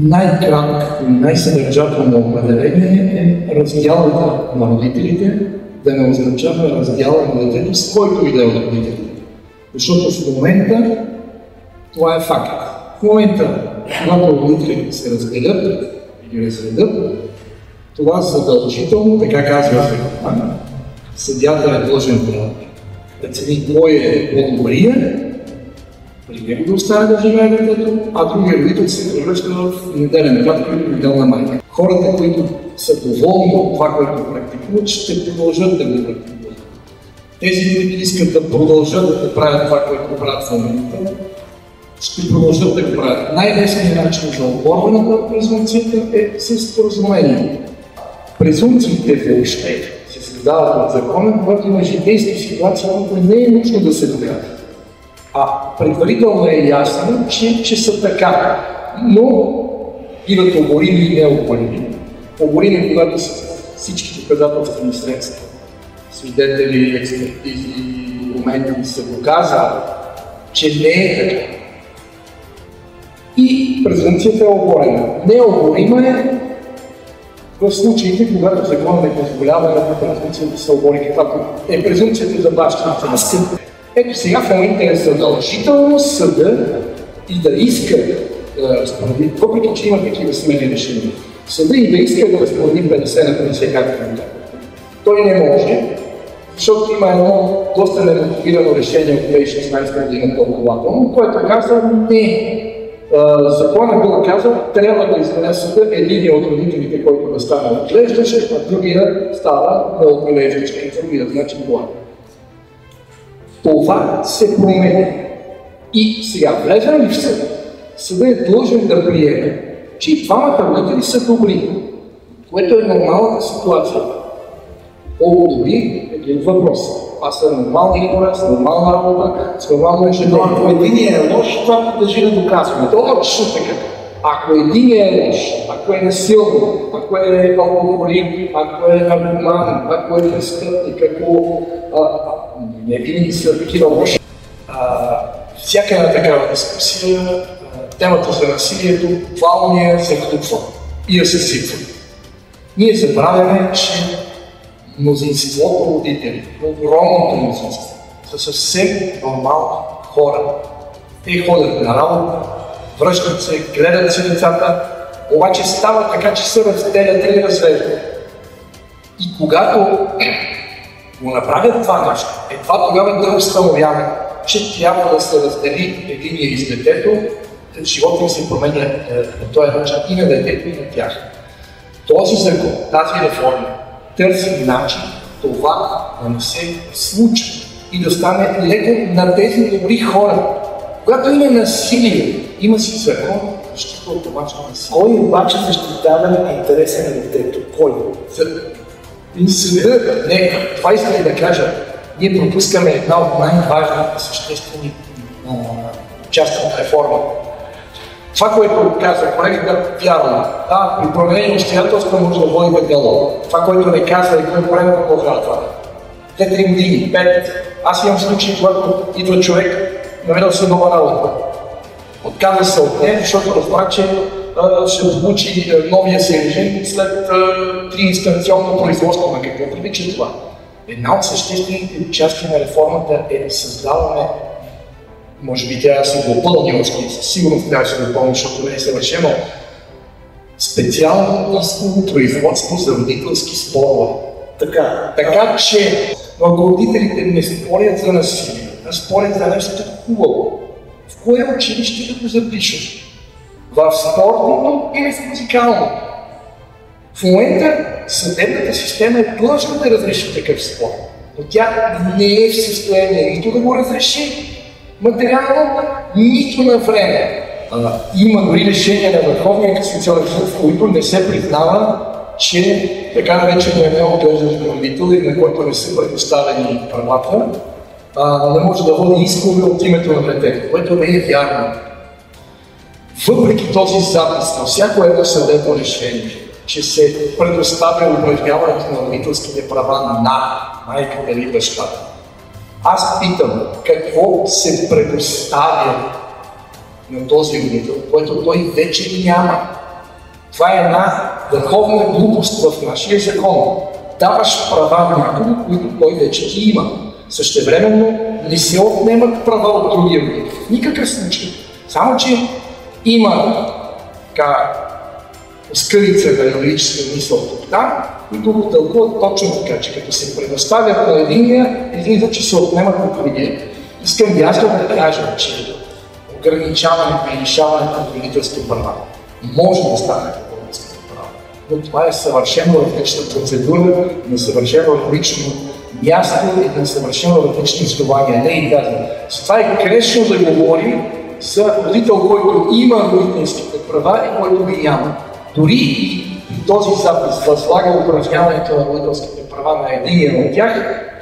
най-кратко и най-съдържателно определение е раздялата на родителите, да не означава раздяла на детето с който и да е от родителите. Защото в момента това е факт. В момента, когато родителите се разделят или разредят, това задължително, така казва закона, съдията е длъжен да прецени кой е по-добрия, при него да оставя да живее детето, а другия родител се превръща в неделен брат, който е неделна майка. Хората, които са доволни от това, което практикуват, ще продължат да го практикуват. Тези, които искат да продължат да правят това, което правят в момента, ще продължат да го правят. Най-лесният начин за оборване на презумпцията е с споразумение. Презумпциите въобще се създават от закона, когато има житейски ситуации, които не е нужно да се доказват. А предварително е ясно, че са така, но биват оборими и необорими. Оборими, когато са всички доказателствени средства, свидетели, експертизи, моменти се доказват, че не е така. И презумпцията е оборена. Необорима е в случаите, когато законът не позволява на презумпцията да се обори, каквато е презумпцията за бащината на съд. Ето сега в момента е задължително съда и да иска да разпореди, въпреки че има такива смели решения, съда и да иска да разпореди 50 на 50 както е. Той не може, защото има едно доста немотивирано решение от 2016 година тълкователно, което казва не. Законът бил казал, трябва да изгоня съда единия от родителите, който да стане отглеждащ, а другия става да отглеждащ и другия, значи глава. Това се променя. И сега, влезем ли в съда, съда е длъжен да приеме, че и двамата родители са добри, което е нормалната ситуация. Колко добри е един въпрос. Това са нормални хора, с нормална работа, с нормално ежедневие. Но ако един е лош, това подлежи на доказване. Точно така. Ако един е лош, ако е насилник, ако е алкохолик, ако е наркоман, ако е престъпник, ако не винаги са такива лоши. Всяка една такава дискусия, темата за насилието буквално се втупва и я съсипва. Ние забравяме, че мнозинството родители, огромното мнозинство, са съвсем нормални хора. Те ходят на работа, връщат се, гледат се децата, обаче става така, че се разделят или развеждат. И когато го направят това нещо, едва тогава да установяваме, че трябва да се раздели единия из детето, живота им се променя по този начин и на детето, и на тях. Този закон, тази реформа, търси начин това да не се случи и да стане леко на тези добри хора. Когато има насилие, има си закон, защото от домашно насилие. Кой обаче защитава интереса на детето? Кой? Не, това искам да кажа. Ние пропускаме една от най-важните съществени части от реформа. Това, което казва колегата, вярно. Да, при променени обстоятелства може да водим дело. Това, което не казва и кой време продължава това. 2-3 години, 5. Аз имам случаи, когато идва човек, намерил се нова работа. Отказва се от нея, защото разбра, че ще получи новия си режим след 3 инстанционно производство. На какво прилича това? Една от съществените части на реформата е създаване, може би трябва да се го пълни още, сигурно трябва да се го пълни, защото не е съвършено, специално исково производство за родителски спорове. Така че, ако родителите не спорят за насилие, а спорят за нещо хубаво, в кое училище да го запишеш? В спортното или в музикално? В момента съдебната система е длъжна да разреши такъв спор, но тя не е в състояние нито да го разреши материално, нито на време. Има дори решения на Върховния касационен съд, в които не се признава, че така наречено неотглеждащ родител и на който не са предоставени правата, не може да води искове от името на детето, което не е вярно. Въпреки този запис на всяко едно съдебно решение, че се предоставя упражняването на родителските права на майката или бащата, аз питам, какво се предоставя на този родител, което той вече няма. Това е една върховна глупост в нашия закон. Даваш права на някого, които той вече ги има. Същевременно не се отнемат права от другия родител. В никакъв случай. Само че има така скърица на юридическа мисъл тук там, които го тълкуват точно така, че като се предоставят на единия, излиза, че се отнемат от другия. Искам ясно да кажа, че ограничаването и лишаването на родителски права може да стане по родителски права, но това е съвършено различна процедура, на съвършено различно място и на съвършено различни основания. Не и казвам. Затова е грешно да говорим за родител, който има родителските права и който ги няма. Дори и този запис възлага упражняването на родителските права на единия от тях,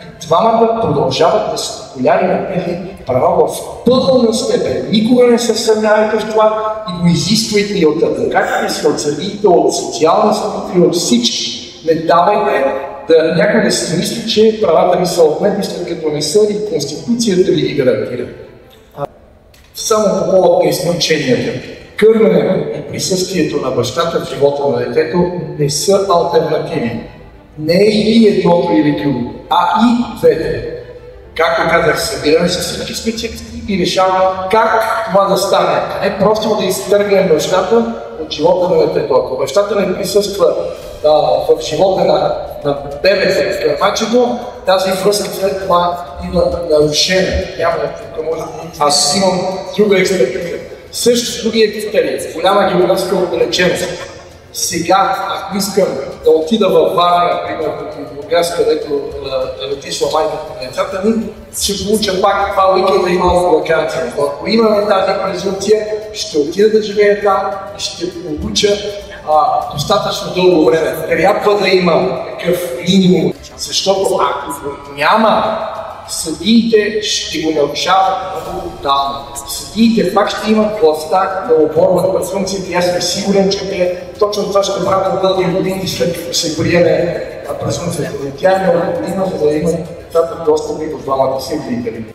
и двамата продължават да са популярни на тези права в пълна степен. Никога не се съмнявайте в това и го изисквайте и от адвокатите си, от съдиите, от социални служители, от всички. Не давайте да някой да си мисли, че правата ви са отнети, след като не са и Конституцията ви ги гарантира. Само по повод на изключенията. Кърменето и присъствието на бащата в живота на детето не са алтернативи. Не е или едното или другото, а и двете. Както казах, събираме се всички специалисти и решаваме как това да стане. Не просто да изтъргнем бащата от живота на детето. Ако бащата не присъства в живота на бебето в кърмачето, тази връзка след това има нарушена. Аз имам друга експертиза. Също другия критерий, голяма географска отдалеченост. Сега, ако искам да отида във Варна, например, в Бургас, където летишла майката на децата ми, ще получа пак това уикенда и малко ваканция. Ако имаме тази презумпция, ще отида да живея там и ще получа достатъчно дълго време. Трябва да има такъв минимум, защото ако няма, съдиите ще го нарушават много брутално. Съдиите пак ще имат властта да оборват презумпцията и аз съм сигурен, че те точно това ще правят дълги години след като се приеме презумпцията. Тя е необходима, за да имат децата достъп и до двамата си родители.